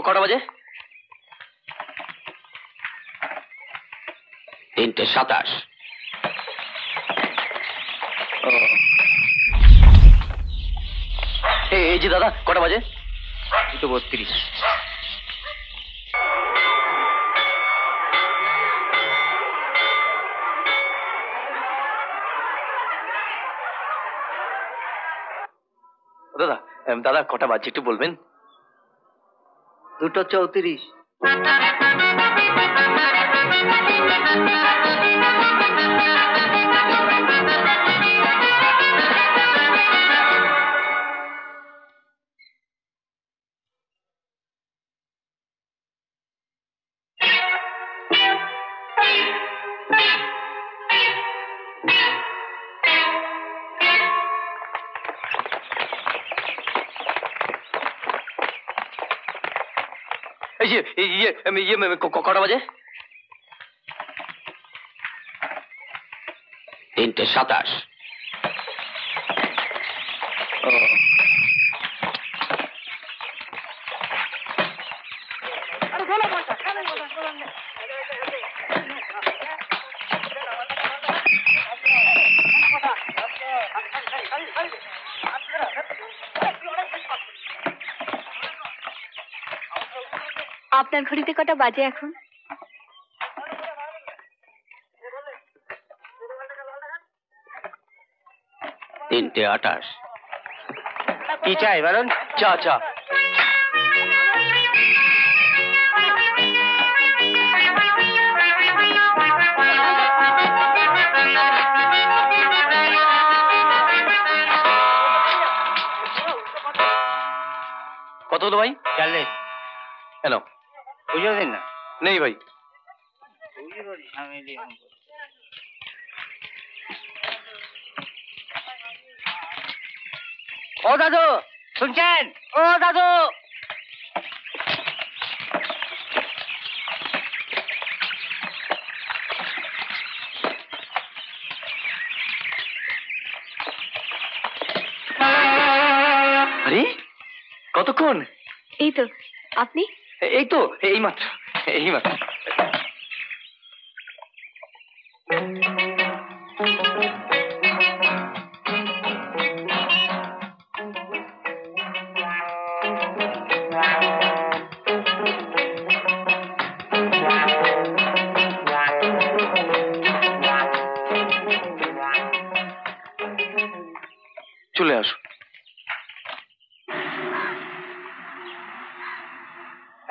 কটা বাজে? 3:27। এই যে দাদা, কটা বাজে? 2:32। দাদা দাদা কটা বাজে একটু বলবেন? 2:34। কটা বাজে? 3:27। আপনার ঘড়িতে কটা বাজে এখন? 3:28। কি চাই বলুন? চা চা। কত হলো ভাই? 40। কেন বুঝো দিন না? নেই ভাই। ও দাদু শুনছেন? ও দাদু, আরে কতক্ষণ? এই তো। আপনি? এই তো এইমাত্র এইমাত্র। চলে আসো।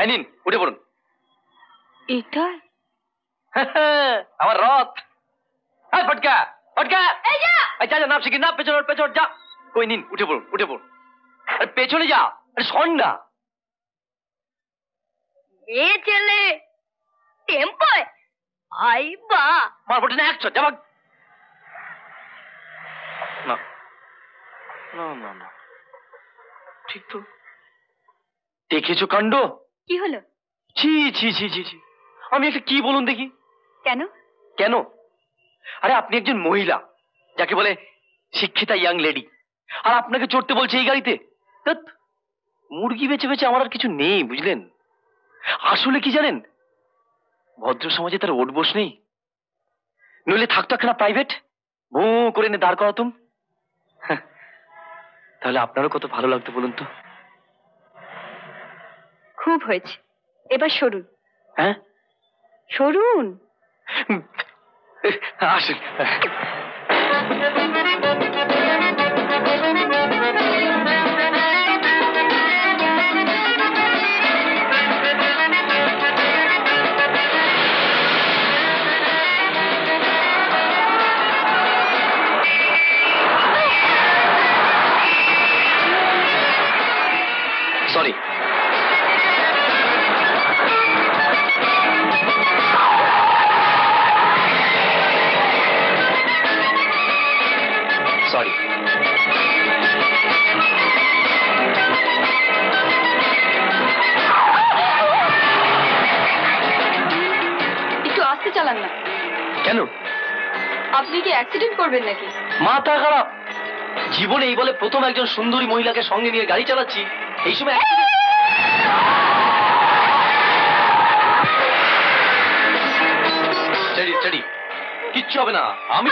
এই নিন, উঠে পড়ুন। এটা আমার রথ। হ্যাঁ ফটকা ফটকা, যা যা, নাম শিখি না, পেছন পেছন যা। কই নিন, উঠে পড়ুন উঠে পড়ুন। আরে পেছনে যা, আরে শোন না। এ ছেলে টেম্পোয় আইবা মারবো না, একশো যা ভাগ। না না না না, ঠিক তো। দেখেছো কাণ্ড? কি হলো? ছি ছি ছি ছি ছি, আমি একটা কি বলুন দেখি। কেন? কেন? আরে আপনি একজন মহিলা, যাকে বলে শিক্ষিতা ইয়াং লেডি, আর আপনাকে চড়তে বলছে এই গাড়িতে? ধ্যাৎ, মুরগি বেচে বেচে আমার আর কিছু নেই, বুঝলেন? আসলে কি জানেন, ভদ্র সমাজে তার ওঠ বস নেই। নইলে থাকতো একখানা প্রাইভেট, ভো করে এনে দাঁড় করাতুম। হ্যাঁ, তাহলে আপনারও কত ভালো লাগতো বলুন তো। খুব হয়েছে, এবার সরুন। হ্যাঁ সরুন। আসেন। সরি। সরি। একটু আস্তে চালান না। কেন? আপনি কি অ্যাক্সিডেন্ট করবেন নাকি? মাথা খারাপ? জীবনে এই বলে প্রথম একজন সুন্দরী মহিলাকে সঙ্গে নিয়ে গাড়ি চালাচ্ছি, এই সময় accident? হবে না, আমি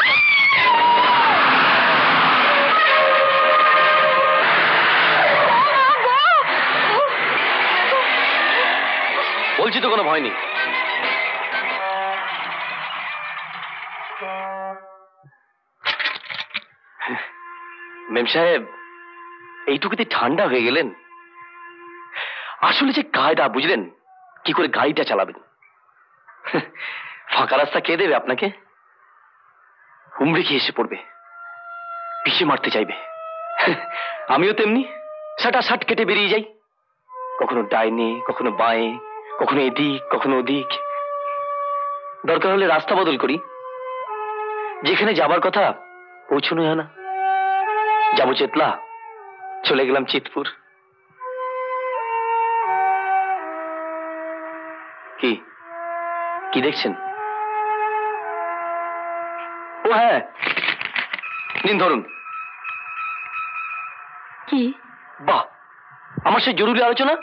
বলছি তো কোনো ভয় নেই। মেম সাহেব, এইটুকুতে ঠান্ডা হয়ে গেলেন। আসলে যে কায়দা বুঝলেন, কি করে গাড়িটা চালাবেন। ফাঁকা রাস্তা কে দেবে আপনাকে? হুমড়ি খেয়ে এসে পড়বে, পিষে মারতে চাইবে। আমিও তেমনি সাটা সাট কেটে বেরিয়ে যাই, কখনো ডাইনে, কখনো বাঁয়ে, কখনো এদিক, কখনো ওদিক। দরকার হলে রাস্তা বদল করি, যেখানে যাবার কথা পৌঁছানো হয় না। যাবো চেতলা, চলে গেলাম চিতপুর। কি কি দেখছেন? ও হ্যাঁ, নিন ধরুন। কি? বাহ, আমার সেই জরুরি আলোচনা,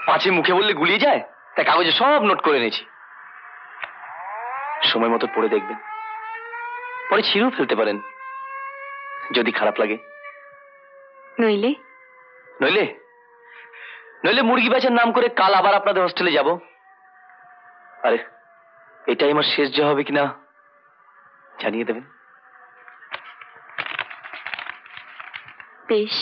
পাছে মুখে বললে গুলিয়ে যায়, তাই কাগজে সব নোট করে এনেছি। সময় মতো পড়ে দেখবেন, পরে ছিঁড়েও ফেলতে পারেন যদি খারাপ লাগে। নইলে? নইলে নইলে মুরগি বেচার নাম করে কাল আবার আপনাদের হোস্টেলে যাব। আরে এটাই আমার শেষ যা হবে কিনা জানিয়ে দেবেন। বেশ।